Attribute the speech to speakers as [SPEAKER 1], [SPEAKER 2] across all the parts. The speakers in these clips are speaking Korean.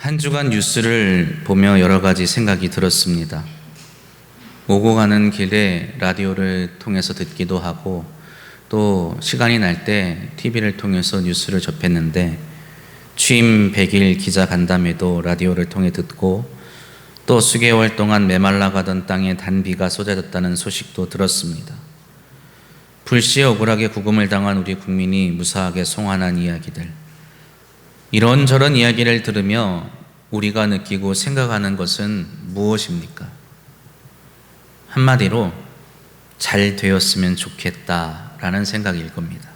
[SPEAKER 1] 한 주간 뉴스를 보며 여러 가지 생각이 들었습니다. 오고 가는 길에 라디오를 통해서 듣기도 하고 또 시간이 날 때 TV를 통해서 뉴스를 접했는데 취임 100일 기자 간담회도 라디오를 통해 듣고 또 수개월 동안 메말라 가던 땅에 단비가 쏟아졌다는 소식도 들었습니다. 불시에 억울하게 구금을 당한 우리 국민이 무사하게 송환한 이야기들, 이런저런 이야기를 들으며 우리가 느끼고 생각하는 것은 무엇입니까? 한마디로 잘 되었으면 좋겠다라는 생각일 겁니다.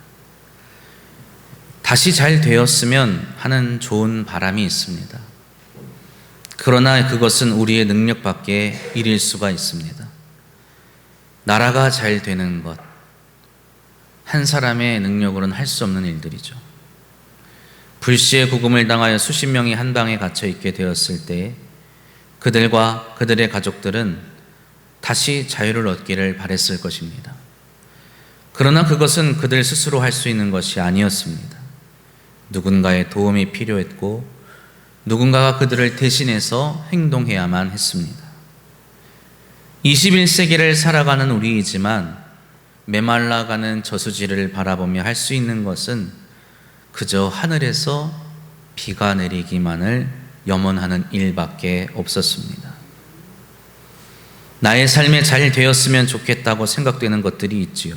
[SPEAKER 1] 다시 잘 되었으면 하는 좋은 바람이 있습니다. 그러나 그것은 우리의 능력 밖의 일일 수가 있습니다. 나라가 잘 되는 것, 한 사람의 능력으로는 할 수 없는 일들이죠. 불시에 구금을 당하여 수십 명이 한 방에 갇혀 있게 되었을 때 그들과 그들의 가족들은 다시 자유를 얻기를 바랬을 것입니다. 그러나 그것은 그들 스스로 할 수 있는 것이 아니었습니다. 누군가의 도움이 필요했고 누군가가 그들을 대신해서 행동해야만 했습니다. 21세기를 살아가는 우리이지만 메말라가는 저수지를 바라보며 할 수 있는 것은 그저 하늘에서 비가 내리기만을 염원하는 일밖에 없었습니다. 나의 삶에 잘 되었으면 좋겠다고 생각되는 것들이 있지요.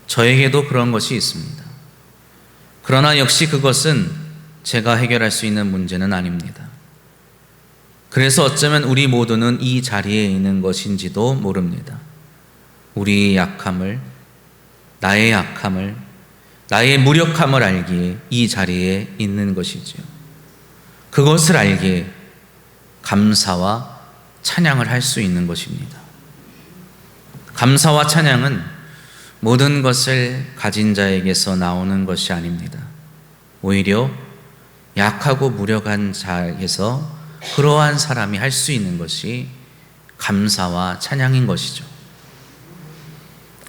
[SPEAKER 1] 저에게도 그런 것이 있습니다. 그러나 역시 그것은 제가 해결할 수 있는 문제는 아닙니다. 그래서 어쩌면 우리 모두는 이 자리에 있는 것인지도 모릅니다. 우리의 약함을, 나의 약함을, 나의 무력함을 알기에 이 자리에 있는 것이지요. 그것을 알기에 감사와 찬양을 할 수 있는 것입니다. 감사와 찬양은 모든 것을 가진 자에게서 나오는 것이 아닙니다. 오히려 약하고 무력한 자에게서 그러한 사람이 할 수 있는 것이 감사와 찬양인 것이죠.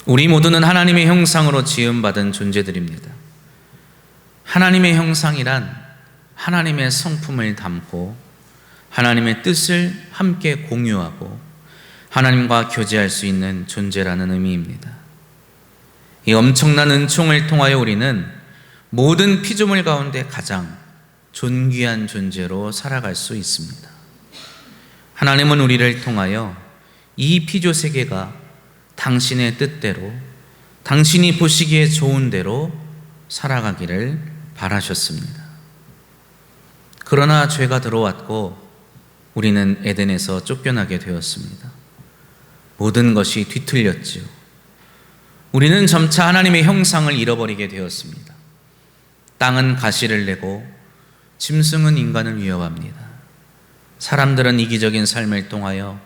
[SPEAKER 1] 우리 모두는 하나님의 형상으로 지음받은 존재들입니다. 하나님의 형상이란 하나님의 성품을 담고 하나님의 뜻을 함께 공유하고 하나님과 교제할 수 있는 존재라는 의미입니다. 이 엄청난 은총을 통하여 우리는 모든 피조물 가운데 가장 존귀한 존재로 살아갈 수 있습니다. 하나님은 우리를 통하여 이 피조 세계가 당신의 뜻대로, 당신이 보시기에 좋은 대로 살아가기를 바라셨습니다. 그러나 죄가 들어왔고 우리는 에덴에서 쫓겨나게 되었습니다. 모든 것이 뒤틀렸지요. 우리는 점차 하나님의 형상을 잃어버리게 되었습니다. 땅은 가시를 내고 짐승은 인간을 위협합니다. 사람들은 이기적인 삶을 통하여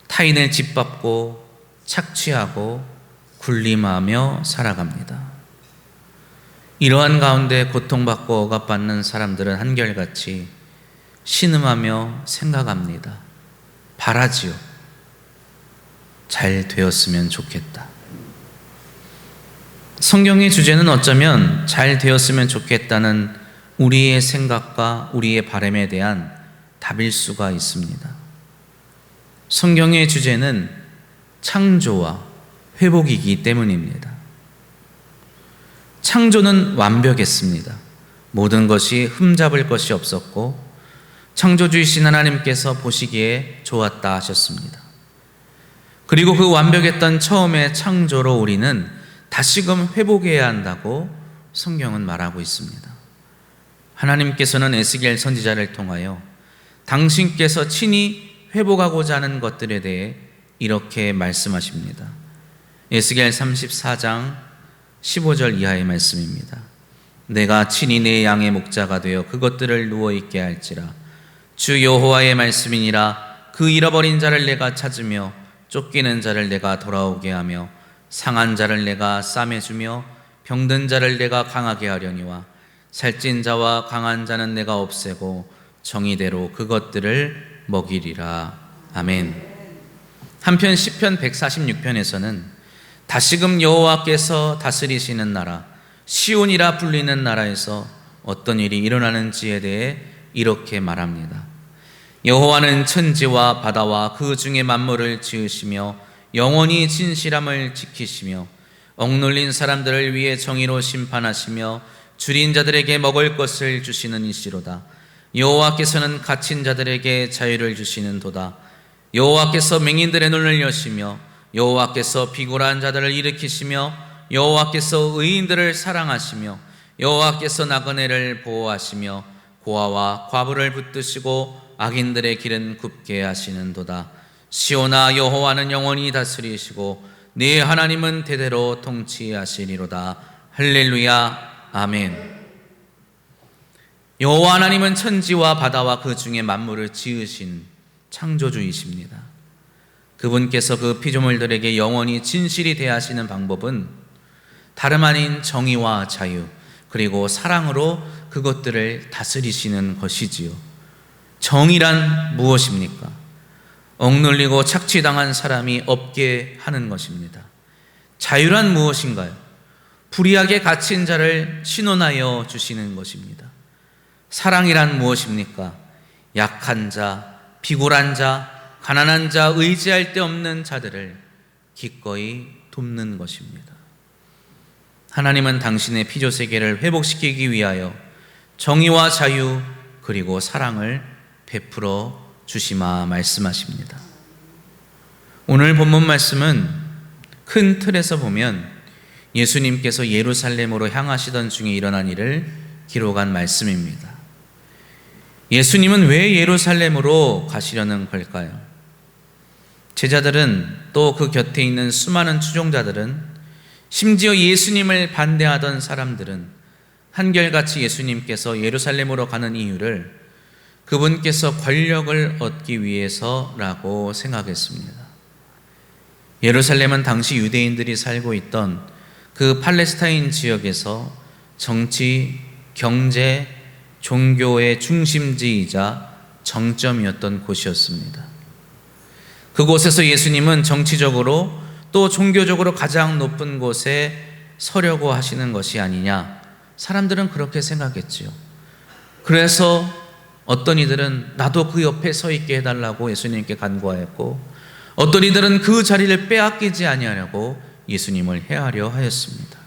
[SPEAKER 1] 타인을 짓밟고 착취하고 군림하며 살아갑니다. 이러한 가운데 고통받고 억압받는 사람들은 한결같이 신음하며 생각합니다. 바라지요. 잘 되었으면 좋겠다. 성경의 주제는 어쩌면 잘 되었으면 좋겠다는 우리의 생각과 우리의 바람에 대한 답일 수가 있습니다. 성경의 주제는 창조와 회복이기 때문입니다. 창조는 완벽했습니다. 모든 것이 흠잡을 것이 없었고 창조주이신 하나님께서 보시기에 좋았다 하셨습니다. 그리고 그 완벽했던 처음의 창조로 우리는 다시금 회복해야 한다고 성경은 말하고 있습니다. 하나님께서는 에스겔 선지자를 통하여 당신께서 친히 회복하고자 하는 것들에 대해 이렇게 말씀하십니다. 에스겔 34장 15절 이하의 말씀입니다. 내가 친히 내 양의 목자가 되어 그것들을 누워있게 할지라. 주 여호와의 말씀이니라. 그 잃어버린 자를 내가 찾으며 쫓기는 자를 내가 돌아오게 하며 상한 자를 내가 싸매주며 병든 자를 내가 강하게 하려니와 살찐 자와 강한 자는 내가 없애고 정의대로 그것들을 먹이리라. 아멘. 한편 시편 146편에서는 다시금 여호와께서 다스리시는 나라 시온이라 불리는 나라에서 어떤 일이 일어나는지에 대해 이렇게 말합니다. 여호와는 천지와 바다와 그 중에 만물을 지으시며 영원히 진실함을 지키시며 억눌린 사람들을 위해 정의로 심판하시며 줄인 자들에게 먹을 것을 주시는 이시로다. 여호와께서는 갇힌 자들에게 자유를 주시는도다. 여호와께서 맹인들의 눈을 여시며 여호와께서 비굴한 자들을 일으키시며 여호와께서 의인들을 사랑하시며 여호와께서 나그네를 보호하시며 고아와 과부를 붙드시고 악인들의 길은 굽게 하시는도다. 시온아, 여호와는 영원히 다스리시고 네 하나님은 대대로 통치하시리로다. 할렐루야, 아멘. 여호와 하나님은 천지와 바다와 그 중에 만물을 지으신 창조주이십니다. 그분께서 그 피조물들에게 영원히 진실이 대하시는 방법은 다름 아닌 정의와 자유 그리고 사랑으로 그것들을 다스리시는 것이지요. 정의란 무엇입니까? 억눌리고 착취당한 사람이 없게 하는 것입니다. 자유란 무엇인가요? 불의하게 갇힌 자를 신원하여 주시는 것입니다. 사랑이란 무엇입니까? 약한 자, 비굴한 자, 가난한 자, 의지할 데 없는 자들을 기꺼이 돕는 것입니다. 하나님은 당신의 피조세계를 회복시키기 위하여 정의와 자유 그리고 사랑을 베풀어 주시마 말씀하십니다. 오늘 본문 말씀은 큰 틀에서 보면 예수님께서 예루살렘으로 향하시던 중에 일어난 일을 기록한 말씀입니다. 예수님은 왜 예루살렘으로 가시려는 걸까요? 제자들은 또 그 곁에 있는 수많은 추종자들은 심지어 예수님을 반대하던 사람들은 한결같이 예수님께서 예루살렘으로 가는 이유를 그분께서 권력을 얻기 위해서라고 생각했습니다. 예루살렘은 당시 유대인들이 살고 있던 그 팔레스타인 지역에서 정치, 경제, 종교의 중심지이자 정점이었던 곳이었습니다. 그곳에서 예수님은 정치적으로 또 종교적으로 가장 높은 곳에 서려고 하시는 것이 아니냐, 사람들은 그렇게 생각했지요. 그래서 어떤 이들은 나도 그 옆에 서 있게 해달라고 예수님께 간구하였고, 어떤 이들은 그 자리를 빼앗기지 아니하려고 예수님을 해하려 하였습니다.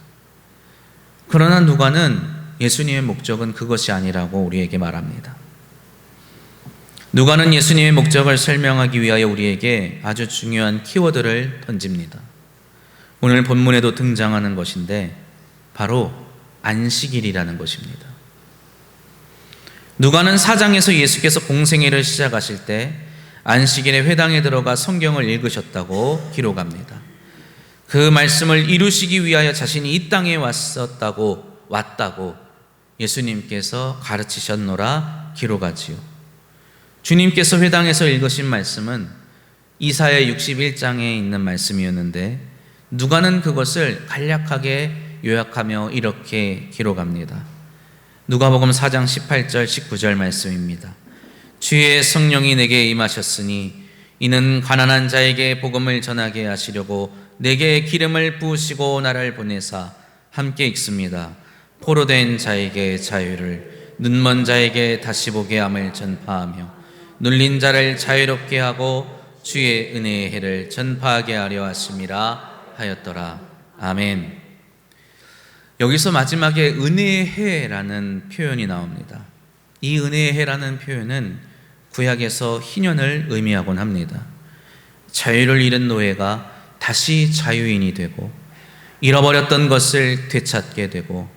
[SPEAKER 1] 그러나 누가는 예수님의 목적은 그것이 아니라고 우리에게 말합니다. 누가는 예수님의 목적을 설명하기 위하여 우리에게 아주 중요한 키워드를 던집니다. 오늘 본문에도 등장하는 것인데 바로 안식일이라는 것입니다. 누가는 4장에서 예수께서 공생애를 시작하실 때 안식일에 회당에 들어가 성경을 읽으셨다고 기록합니다. 그 말씀을 이루시기 위하여 자신이 이 땅에 왔다고 예수님께서 가르치셨노라 기록하지요. 주님께서 회당에서 읽으신 말씀은 이사야 61장에 있는 말씀이었는데 누가는 그것을 간략하게 요약하며 이렇게 기록합니다. 누가복음 4장 18절 19절 말씀입니다. 주의 성령이 내게 임하셨으니 이는 가난한 자에게 복음을 전하게 하시려고 내게 기름을 부으시고 나를 보내사 함께 읽습니다. 포로된 자에게 자유를, 눈먼 자에게 다시 보게 함을 전파하며 눌린 자를 자유롭게 하고 주의 은혜의 해를 전파하게 하려 하심이라 하였더라. 아멘. 여기서 마지막에 은혜의 해라는 표현이 나옵니다. 이 은혜의 해라는 표현은 구약에서 희년을 의미하곤 합니다. 자유를 잃은 노예가 다시 자유인이 되고 잃어버렸던 것을 되찾게 되고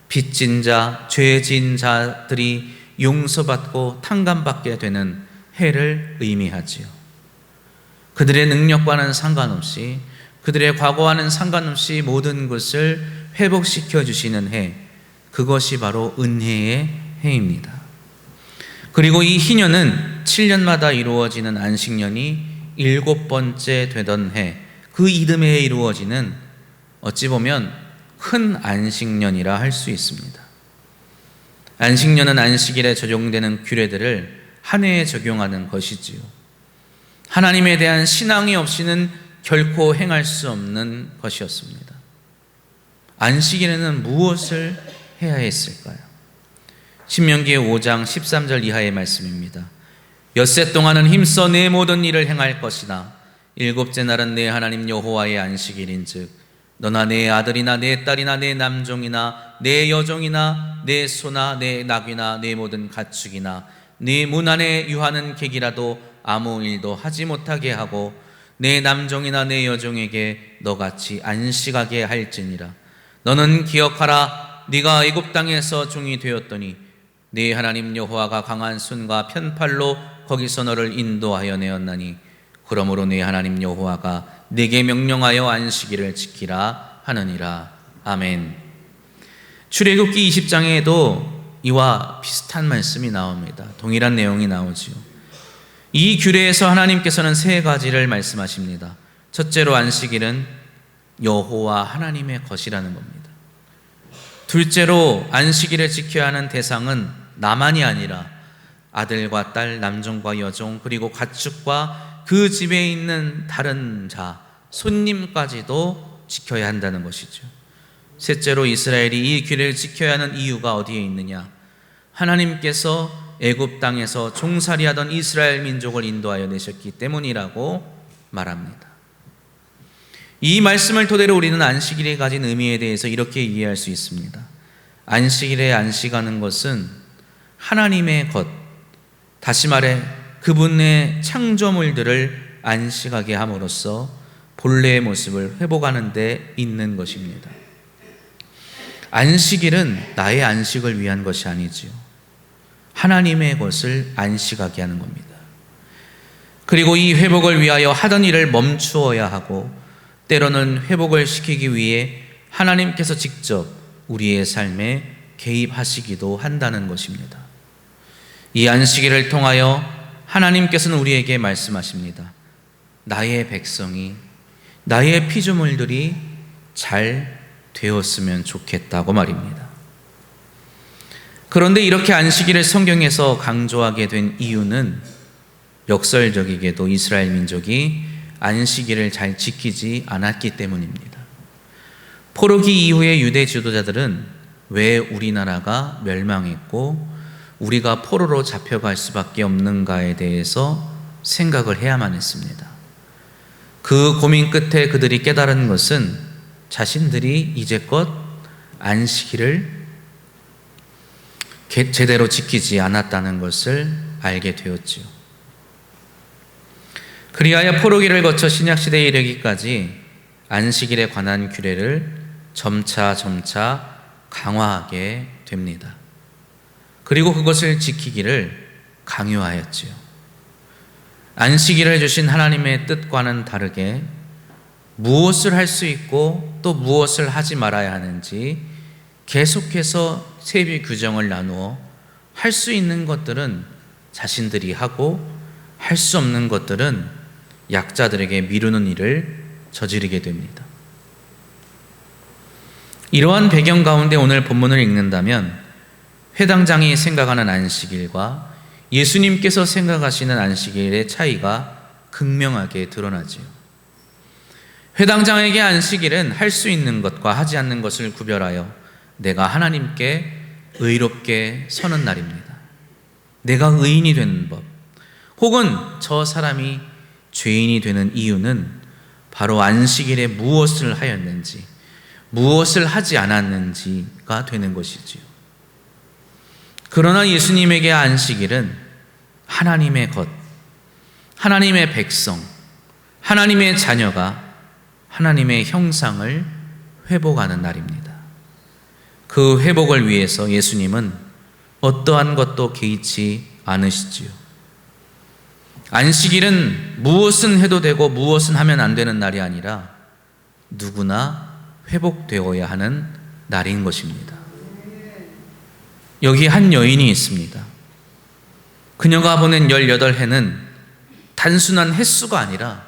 [SPEAKER 1] 빚진 자, 죄진 자들이 용서받고 탕감받게 되는 해를 의미하지요. 그들의 능력과는 상관없이, 그들의 과거와는 상관없이 모든 것을 회복시켜 주시는 해, 그것이 바로 은혜의 해입니다. 그리고 이 희년은 7년마다 이루어지는 안식년이 7번째 되던 해, 그 이듬해에 이루어지는 어찌 보면 큰 안식년이라 할 수 있습니다. 안식년은 안식일에 적용되는 규례들을 한 해에 적용하는 것이지요. 하나님에 대한 신앙이 없이는 결코 행할 수 없는 것이었습니다. 안식일에는 무엇을 해야 했을까요? 신명기 5장 13절 이하의 말씀입니다. 엿새 동안은 힘써 내 모든 일을 행할 것이나 일곱째 날은 내 하나님 여호와의 안식일인즉 너나 내 아들이나 내 딸이나 내 남종이나 내 여종이나 내 소나 내 낙이나 내 모든 가축이나 네 문 안에 유하는 객이라도 아무 일도 하지 못하게 하고 내 남종이나 내 여종에게 너같이 안식하게 할지니라. 너는 기억하라. 네가 애굽 땅에서 종이 되었더니 네 하나님 여호와가 강한 손과 편팔로 거기서 너를 인도하여 내었나니 그러므로 네 하나님 여호와가 네게 명령하여 안식일을 지키라 하느니라. 아멘. 출애굽기 20장에도 이와 비슷한 말씀이 나옵니다. 동일한 내용이 나오지요. 이 규례에서 하나님께서는 세 가지를 말씀하십니다. 첫째로 안식일은 여호와 하나님의 것이라는 겁니다. 둘째로 안식일을 지켜야 하는 대상은 나만이 아니라 아들과 딸, 남종과 여종, 그리고 가축과 그 집에 있는 다른 자, 손님까지도 지켜야 한다는 것이죠. 셋째로 이스라엘이 이 규례를 지켜야 하는 이유가 어디에 있느냐? 하나님께서 애굽 땅에서 종살이하던 이스라엘 민족을 인도하여 내셨기 때문이라고 말합니다. 이 말씀을 토대로 우리는 안식일이 가진 의미에 대해서 이렇게 이해할 수 있습니다. 안식일에 안식하는 것은 하나님의 것, 다시 말해 그분의 창조물들을 안식하게 함으로써 본래의 모습을 회복하는 데 있는 것입니다. 안식일은 나의 안식을 위한 것이 아니지요. 하나님의 것을 안식하게 하는 겁니다. 그리고 이 회복을 위하여 하던 일을 멈추어야 하고 때로는 회복을 시키기 위해 하나님께서 직접 우리의 삶에 개입하시기도 한다는 것입니다. 이 안식일을 통하여 하나님께서는 우리에게 말씀하십니다. 나의 백성이, 나의 피조물들이 잘 되었으면 좋겠다고 말입니다. 그런데 이렇게 안식일을 성경에서 강조하게 된 이유는 역설적이게도 이스라엘 민족이 안식일을 잘 지키지 않았기 때문입니다. 포로기 이후의 유대 지도자들은 왜 우리나라가 멸망했고 우리가 포로로 잡혀갈 수밖에 없는가에 대해서 생각을 해야만 했습니다. 그 고민 끝에 그들이 깨달은 것은 자신들이 이제껏 안식일을 제대로 지키지 않았다는 것을 알게 되었지요. 그리하여 포로기를 거쳐 신약시대에 이르기까지 안식일에 관한 규례를 점차 강화하게 됩니다. 그리고 그것을 지키기를 강요하였지요. 안식일을 주신 하나님의 뜻과는 다르게 무엇을 할 수 있고 또 무엇을 하지 말아야 하는지 계속해서 세비 규정을 나누어 할 수 있는 것들은 자신들이 하고 할 수 없는 것들은 약자들에게 미루는 일을 저지르게 됩니다. 이러한 배경 가운데 오늘 본문을 읽는다면 회당장이 생각하는 안식일과 예수님께서 생각하시는 안식일의 차이가 극명하게 드러나지요. 회당장에게 안식일은 할 수 있는 것과 하지 않는 것을 구별하여 내가 하나님께 의롭게 서는 날입니다. 내가 의인이 되는 법, 혹은 저 사람이 죄인이 되는 이유는 바로 안식일에 무엇을 하였는지, 무엇을 하지 않았는지가 되는 것이지요. 그러나 예수님에게 안식일은 하나님의 것, 하나님의 백성, 하나님의 자녀가 하나님의 형상을 회복하는 날입니다. 그 회복을 위해서 예수님은 어떠한 것도 개의치 않으시지요. 안식일은 무엇은 해도 되고 무엇은 하면 안 되는 날이 아니라 누구나 회복되어야 하는 날인 것입니다. 여기 한 여인이 있습니다. 그녀가 보낸 18해는 단순한 횟수가 아니라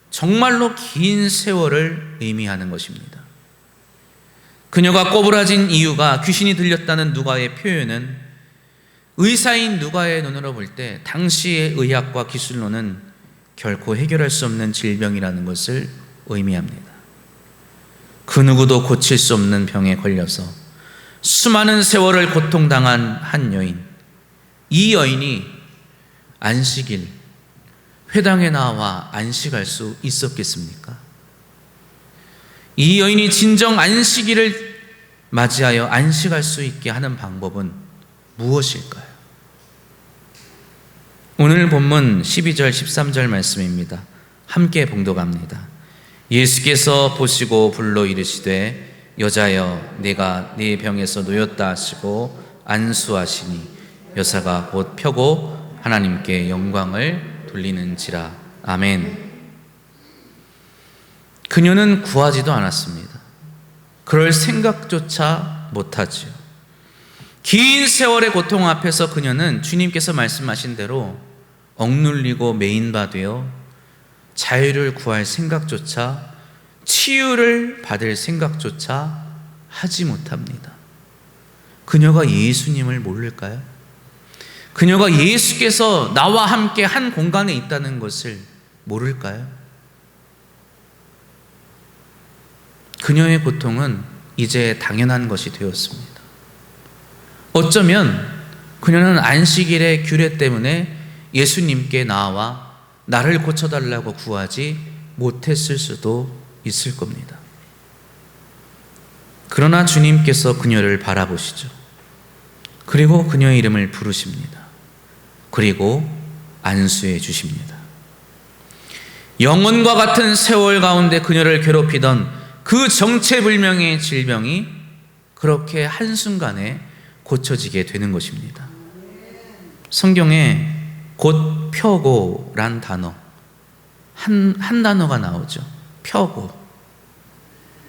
[SPEAKER 1] 정말로 긴 세월을 의미하는 것입니다. 그녀가 꼬부라진 이유가 귀신이 들렸다는 누가의 표현은 의사인 누가의 눈으로 볼 때 당시의 의학과 기술로는 결코 해결할 수 없는 질병이라는 것을 의미합니다. 그 누구도 고칠 수 없는 병에 걸려서 수많은 세월을 고통당한 한 여인, 이 여인이 안식일, 회당에 나와 안식할 수 있었겠습니까? 이 여인이 진정 안식일을 맞이하여 안식할 수 있게 하는 방법은 무엇일까요? 오늘 본문 12절 13절 말씀입니다. 함께 봉독합니다. 예수께서 보시고 불러 이르시되 여자여 내가 네 병에서 놓였다 하시고 안수하시니 여자가 곧 펴고 하나님께 영광을 돌리는지라. 아멘. 그녀는 구하지도 않았습니다. 그럴 생각조차 못하지요. 긴 세월의 고통 앞에서 그녀는 주님께서 말씀하신 대로 억눌리고 매인바 되어 자유를 구할 생각조차, 치유를 받을 생각조차 하지 못합니다. 그녀가 예수님을 모를까요? 그녀가 예수께서 나와 함께 한 공간에 있다는 것을 모를까요? 그녀의 고통은 이제 당연한 것이 되었습니다. 어쩌면 그녀는 안식일의 규례 때문에 예수님께 나와 나를 고쳐달라고 구하지 못했을 수도 있을 겁니다. 그러나 주님께서 그녀를 바라보시죠. 그리고 그녀의 이름을 부르십니다. 그리고 안수해 주십니다. 영혼과 같은 세월 가운데 그녀를 괴롭히던 그 정체불명의 질병이 그렇게 한순간에 고쳐지게 되는 것입니다. 성경에 곧 펴고란 단어, 한 단어가 나오죠. 펴고.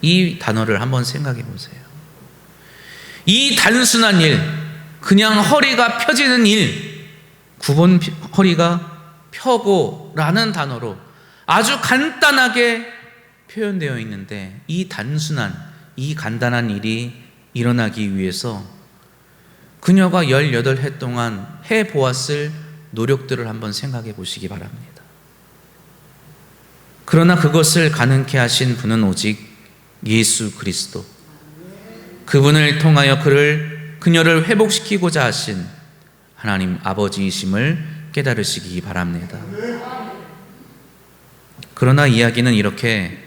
[SPEAKER 1] 이 단어를 한번 생각해 보세요. 이 단순한 일, 그냥 허리가 펴지는 일, 9번 허리가 펴고라는 단어로 아주 간단하게 표현되어 있는데, 이 단순한, 이 간단한 일이 일어나기 위해서 그녀가 18해 동안 해보았을 노력들을 한번 생각해 보시기 바랍니다. 그러나 그것을 가능케 하신 분은 오직 예수 그리스도, 그분을 통하여 그녀를 회복시키고자 하신 하나님 아버지이심을 깨달으시기 바랍니다. 그러나 이야기는 이렇게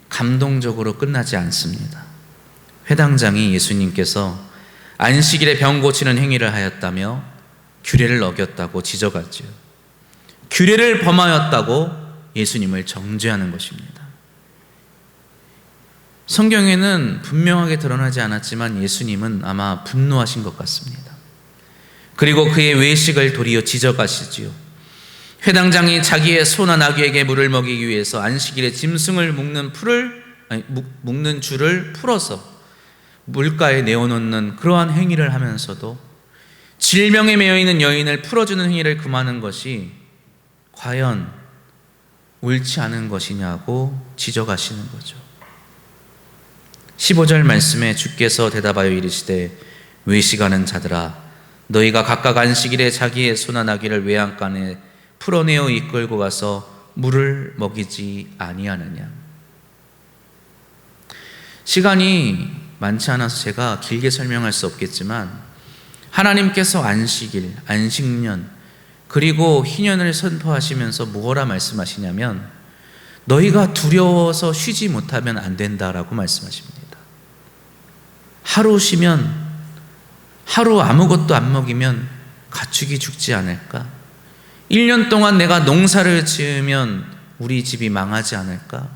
[SPEAKER 1] 감동적으로 끝나지 않습니다. 회당장이 예수님께서 안식일에 병 고치는 행위를 하였다며 규례를 어겼다고 지적하지요. 규례를 범하였다고 예수님을 정죄하는 것입니다. 성경에는 분명하게 드러나지 않았지만 예수님은 아마 분노하신 것 같습니다. 그리고 그의 외식을 도리어 지적하시지요. 회당장이 자기의 소나 나귀에게 물을 먹이기 위해서 안식일에 짐승을 묶는 줄을 풀어서 물가에 내어놓는 그러한 행위를 하면서도 질병에 매여있는 여인을 풀어주는 행위를 금하는 것이 과연 옳지 않은 것이냐고 지적하시는 거죠. 15절 말씀에 주께서 대답하여 이르시되 외식하는 자들아, 너희가 각각 안식일에 자기의 소나 나귀를 외양간에 풀어내어 이끌고 가서 물을 먹이지 아니하느냐. 시간이 많지 않아서 제가 길게 설명할 수 없겠지만, 하나님께서 안식일, 안식년, 그리고 희년을 선포하시면서 뭐라 말씀하시냐면, 너희가 두려워서 쉬지 못하면 안 된다라고 말씀하십니다. 하루 쉬면, 하루 아무것도 안 먹이면 가축이 죽지 않을까? 1년 동안 내가 농사를 지으면 우리 집이 망하지 않을까?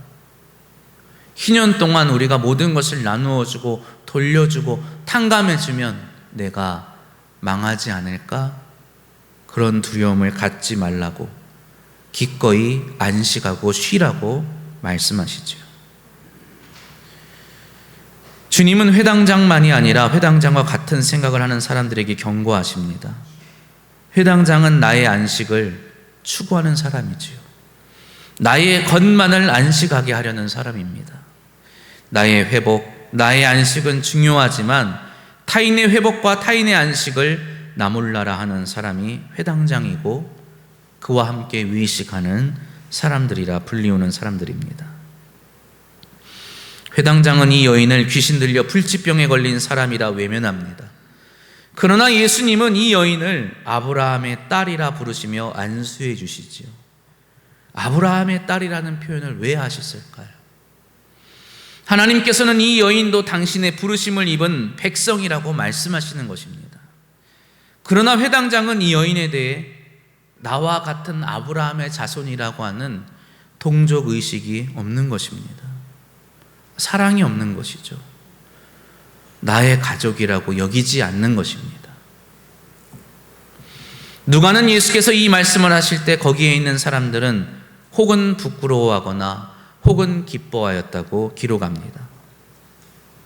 [SPEAKER 1] 희년 동안 우리가 모든 것을 나누어주고 돌려주고 탕감해주면 내가 망하지 않을까? 그런 두려움을 갖지 말라고 기꺼이 안식하고 쉬라고 말씀하시죠. 주님은 회당장만이 아니라 회당장과 같은 생각을 하는 사람들에게 경고하십니다. 회당장은 나의 안식을 추구하는 사람이지요. 나의 것만을 안식하게 하려는 사람입니다. 나의 회복, 나의 안식은 중요하지만 타인의 회복과 타인의 안식을 나몰라라 하는 사람이 회당장이고 그와 함께 위식하는 사람들이라 불리우는 사람들입니다. 회당장은 이 여인을 귀신 들려 불치병에 걸린 사람이라 외면합니다. 그러나 예수님은 이 여인을 아브라함의 딸이라 부르시며 안수해 주시지요. 아브라함의 딸이라는 표현을 왜 하셨을까요? 하나님께서는 이 여인도 당신의 부르심을 입은 백성이라고 말씀하시는 것입니다. 그러나 회당장은 이 여인에 대해 나와 같은 아브라함의 자손이라고 하는 동족 의식이 없는 것입니다. 사랑이 없는 것이죠. 나의 가족이라고 여기지 않는 것입니다. 누가는 예수께서 이 말씀을 하실 때 거기에 있는 사람들은 혹은 부끄러워하거나 혹은 기뻐하였다고 기록합니다.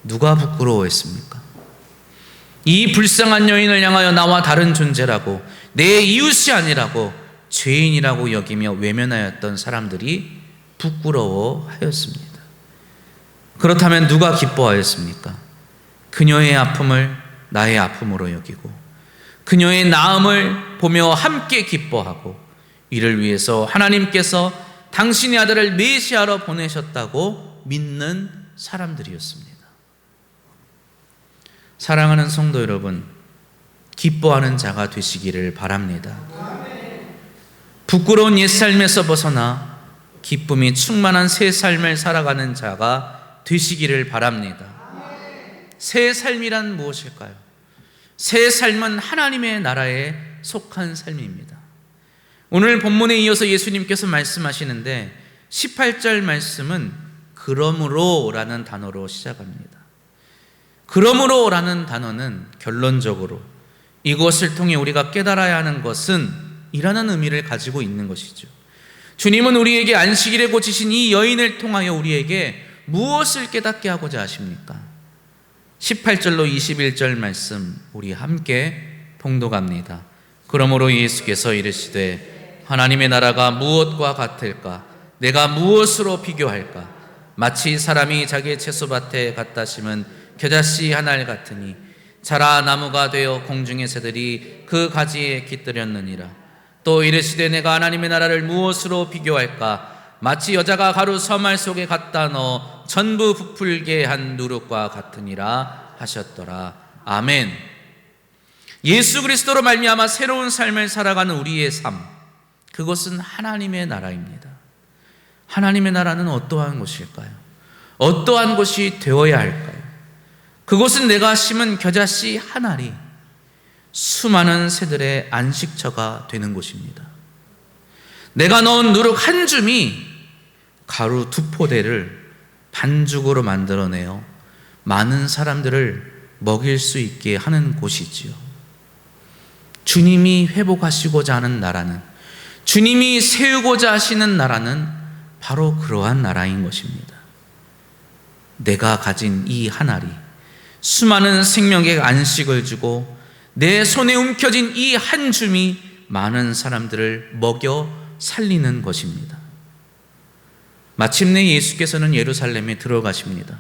[SPEAKER 1] 누가 부끄러워했습니까? 이 불쌍한 여인을 향하여 나와 다른 존재라고, 내 이웃이 아니라고, 죄인이라고 여기며 외면하였던 사람들이 부끄러워하였습니다. 그렇다면 누가 기뻐하였습니까? 그녀의 아픔을 나의 아픔으로 여기고 그녀의 나음을 보며 함께 기뻐하고 이를 위해서 하나님께서 당신의 아들을 메시아로 보내셨다고 믿는 사람들이었습니다. 사랑하는 성도 여러분, 기뻐하는 자가 되시기를 바랍니다. 부끄러운 옛삶에서 벗어나 기쁨이 충만한 새 삶을 살아가는 자가 되시기를 바랍니다. 새 삶이란 무엇일까요? 새 삶은 하나님의 나라에 속한 삶입니다. 오늘 본문에 이어서 예수님께서 말씀하시는데 18절 말씀은 그러므로 라는 단어로 시작합니다. 그러므로 라는 단어는 결론적으로 이것을 통해 우리가 깨달아야 하는 것은 이라는 의미를 가지고 있는 것이죠. 주님은 우리에게 안식일에 고치신 이 여인을 통하여 우리에게 무엇을 깨닫게 하고자 하십니까? 18절로 21절 말씀 우리 함께 봉독합니다. 그러므로 예수께서 이르시되 하나님의 나라가 무엇과 같을까? 내가 무엇으로 비교할까? 마치 사람이 자기의 채소밭에 갖다 심은 겨자씨 한 알 같으니 자라 나무가 되어 공중의 새들이 그 가지에 깃들였느니라. 또 이르시되 내가 하나님의 나라를 무엇으로 비교할까? 마치 여자가 가루 서말 속에 갖다 넣어 전부 부풀게 한 누룩과 같으니라 하셨더라. 아멘. 예수 그리스도로 말미암아 새로운 삶을 살아가는 우리의 삶, 그것은 하나님의 나라입니다. 하나님의 나라는 어떠한 것일까요? 어떠한 것이 되어야 할까요? 그것은 내가 심은 겨자씨 한 알이 수많은 새들의 안식처가 되는 곳입니다. 내가 넣은 누룩 한 줌이 가루 두 포대를 반죽으로 만들어내어 많은 사람들을 먹일 수 있게 하는 곳이지요. 주님이 회복하시고자 하는 나라는, 주님이 세우고자 하시는 나라는 바로 그러한 나라인 것입니다. 내가 가진 이 한 알이 수많은 생명에게 안식을 주고 내 손에 움켜진 이 한 줌이 많은 사람들을 먹여 살리는 것입니다. 마침내 예수께서는 예루살렘에 들어가십니다.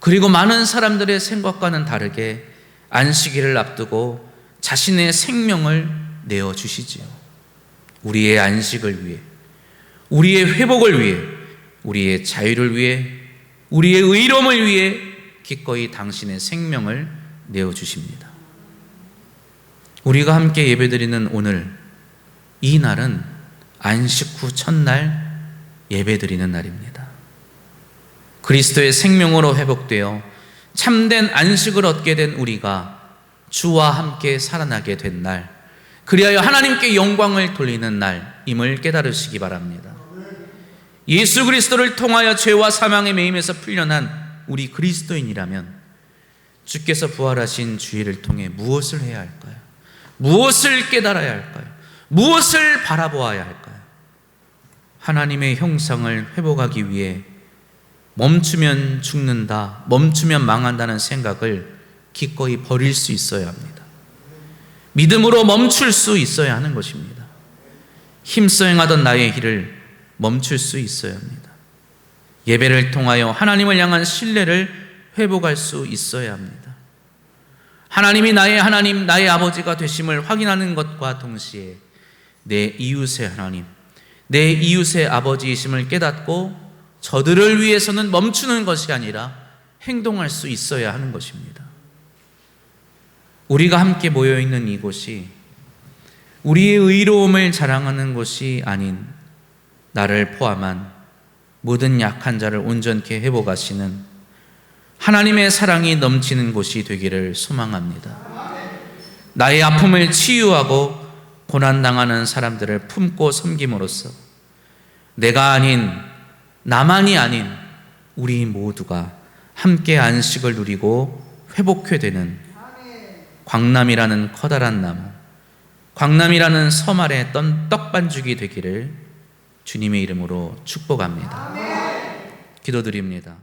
[SPEAKER 1] 그리고 많은 사람들의 생각과는 다르게 안식일을 앞두고 자신의 생명을 내어주시지요. 우리의 안식을 위해, 우리의 회복을 위해, 우리의 자유를 위해, 우리의 의로움을 위해 기꺼이 당신의 생명을 내어주십니다. 우리가 함께 예배드리는 오늘, 이 날은 안식 후 첫날 예배드리는 날입니다. 그리스도의 생명으로 회복되어 참된 안식을 얻게 된 우리가 주와 함께 살아나게 된 날, 그리하여 하나님께 영광을 돌리는 날임을 깨달으시기 바랍니다. 예수 그리스도를 통하여 죄와 사망의 매임에서 풀려난 우리 그리스도인이라면 주께서 부활하신 주의를 통해 무엇을 해야 할까요? 무엇을 깨달아야 할까요? 무엇을 바라보아야 할까요? 하나님의 형상을 회복하기 위해 멈추면 죽는다, 멈추면 망한다는 생각을 기꺼이 버릴 수 있어야 합니다. 믿음으로 멈출 수 있어야 하는 것입니다. 힘써 행하던 나의 길을 멈출 수 있어야 합니다. 예배를 통하여 하나님을 향한 신뢰를 회복할 수 있어야 합니다. 하나님이 나의 하나님, 나의 아버지가 되심을 확인하는 것과 동시에 내 이웃의 하나님, 내 이웃의 아버지이심을 깨닫고 저들을 위해서는 멈추는 것이 아니라 행동할 수 있어야 하는 것입니다. 우리가 함께 모여있는 이곳이 우리의 의로움을 자랑하는 곳이 아닌 나를 포함한 모든 약한 자를 온전케 회복하시는 하나님의 사랑이 넘치는 곳이 되기를 소망합니다. 나의 아픔을 치유하고 고난당하는 사람들을 품고 섬김으로써 내가 아닌, 나만이 아닌 우리 모두가 함께 안식을 누리고 회복해 되는 광남이라는 커다란 나무, 광남이라는 섬 아래 떡반죽이 되기를 주님의 이름으로 축복합니다. 기도드립니다.